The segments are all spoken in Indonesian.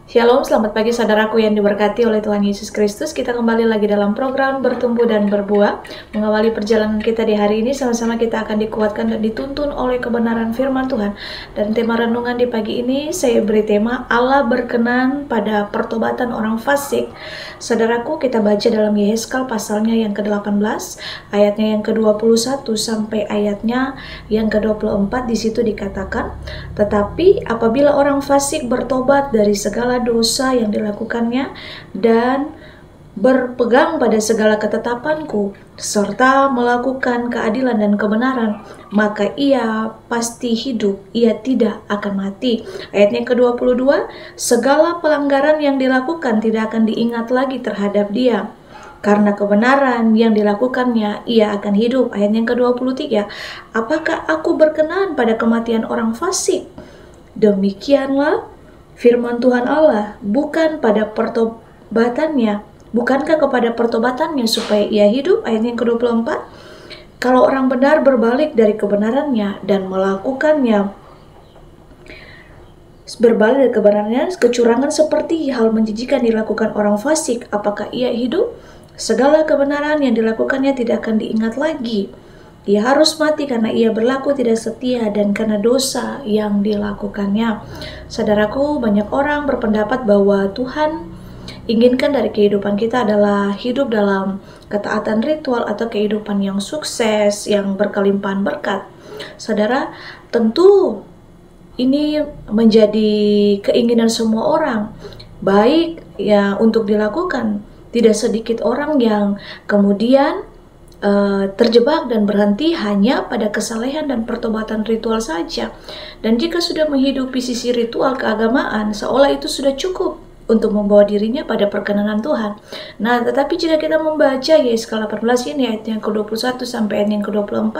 Shalom, selamat pagi saudaraku yang diberkati oleh Tuhan Yesus Kristus. Kita kembali lagi dalam program Bertumbuh dan Berbuah. Mengawali perjalanan kita di hari ini, sama-sama kita akan dikuatkan dan dituntun oleh kebenaran firman Tuhan. Dan tema renungan di pagi ini, saya beri tema Allah berkenan pada pertobatan orang fasik. Saudaraku, kita baca dalam Yehezkel pasalnya yang ke-18, ayatnya yang ke-21 sampai ayatnya yang ke-24. Di situ dikatakan, tetapi apabila orang fasik bertobat dari segala dosa yang dilakukannya dan berpegang pada segala ketetapanku serta melakukan keadilan dan kebenaran, maka ia pasti hidup, ia tidak akan mati. Ayatnya ke-22, segala pelanggaran yang dilakukan tidak akan diingat lagi terhadap dia. Karena kebenaran yang dilakukannya, ia akan hidup. Ayat yang ke-23, apakah aku berkenan pada kematian orang fasik? Demikianlah firman Tuhan Allah, bukan pada pertobatannya, bukankah kepada pertobatannya supaya ia hidup? Ayat yang ke-24, kalau orang benar berbalik dari kebenarannya dan melakukannya, berbalik dari kebenarannya, kecurangan seperti hal menjijikan dilakukan orang fasik, apakah ia hidup? Segala kebenaran yang dilakukannya tidak akan diingat lagi. Ia harus mati karena ia berlaku tidak setia dan karena dosa yang dilakukannya. Saudaraku, banyak orang berpendapat bahwa Tuhan inginkan dari kehidupan kita adalah hidup dalam ketaatan ritual atau kehidupan yang sukses, yang berkelimpahan berkat. Saudara, tentu ini menjadi keinginan semua orang, baik ya untuk dilakukan. Tidak sedikit orang yang kemudian terjebak dan berhenti hanya pada kesalehan dan pertobatan ritual saja. Dan jika sudah menghidupi sisi ritual keagamaan, seolah itu sudah cukup untuk membawa dirinya pada perkenanan Tuhan. Nah, tetapi jika kita membaca Yehezkel 18 ini, ayat yang ke-21 sampai ayat yang ke-24,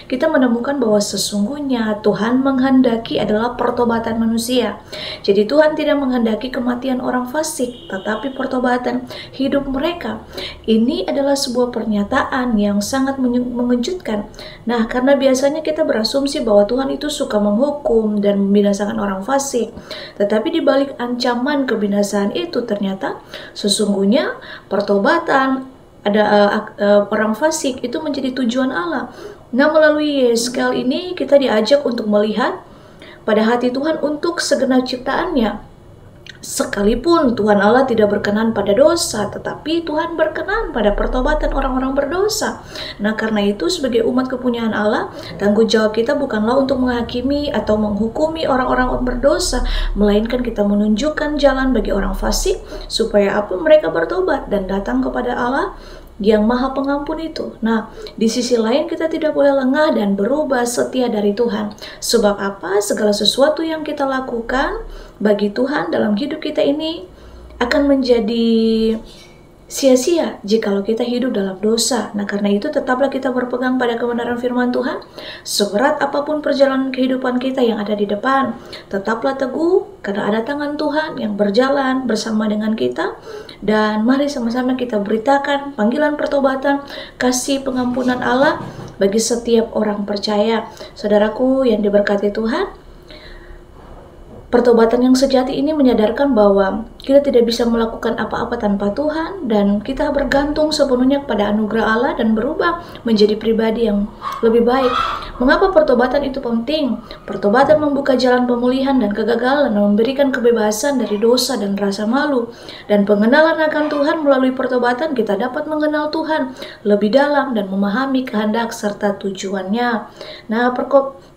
kita menemukan bahwa sesungguhnya Tuhan menghendaki adalah pertobatan manusia. Jadi Tuhan tidak menghendaki kematian orang fasik, tetapi pertobatan hidup mereka. Ini adalah sebuah pernyataan yang sangat mengejutkan. Nah, karena biasanya kita berasumsi bahwa Tuhan itu suka menghukum dan membinasakan orang fasik, tetapi di balik ancaman kebinasaan itu ternyata sesungguhnya pertobatan orang fasik itu menjadi tujuan Allah. Nah, melalui Yehezkel ini kita diajak untuk melihat pada hati Tuhan untuk segenap ciptaannya. Sekalipun Tuhan Allah tidak berkenan pada dosa, tetapi Tuhan berkenan pada pertobatan orang-orang berdosa. Nah, karena itu sebagai umat kepunyaan Allah, tanggung jawab kita bukanlah untuk menghakimi atau menghukumi orang-orang berdosa, melainkan kita menunjukkan jalan bagi orang fasik supaya mereka bertobat dan datang kepada Allah yang maha pengampun itu. Nah, di sisi lain kita tidak boleh lengah dan berubah setia dari Tuhan. Sebab apa? Segala sesuatu yang kita lakukan bagi Tuhan dalam hidup kita ini akan menjadi sia-sia jikalau kita hidup dalam dosa. Nah, karena itu tetaplah kita berpegang pada kebenaran firman Tuhan. Seberat apapun perjalanan kehidupan kita yang ada di depan, tetaplah teguh karena ada tangan Tuhan yang berjalan bersama dengan kita. Dan mari sama-sama kita beritakan panggilan pertobatan, kasih pengampunan Allah bagi setiap orang percaya. Saudaraku yang diberkati Tuhan, pertobatan yang sejati ini menyadarkan bahwa kita tidak bisa melakukan apa-apa tanpa Tuhan dan kita bergantung sepenuhnya kepada anugerah Allah dan berubah menjadi pribadi yang lebih baik. Mengapa pertobatan itu penting? Pertobatan membuka jalan pemulihan dan kegagalan dan memberikan kebebasan dari dosa dan rasa malu. Dan pengenalan akan Tuhan melalui pertobatan kita dapat mengenal Tuhan lebih dalam dan memahami kehendak serta tujuannya. Nah,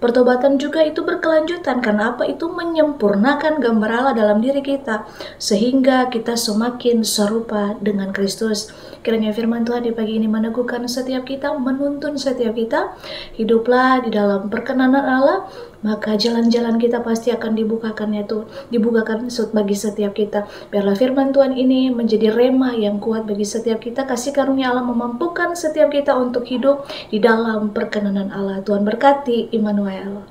pertobatan juga itu berkelanjutan karena apa? Itu menyempurnakan gambar Allah dalam diri kita sehingga kita semakin serupa dengan Kristus. Kiranya firman Tuhan di pagi ini meneguhkan setiap kita, menuntun setiap kita. Hiduplah di dalam perkenanan Allah, maka jalan-jalan kita pasti akan dibukakan bagi setiap kita. Biarlah firman Tuhan ini menjadi rema yang kuat bagi setiap kita. Kasih karunia Allah memampukan setiap kita untuk hidup di dalam perkenanan Allah. Tuhan berkati Immanuel.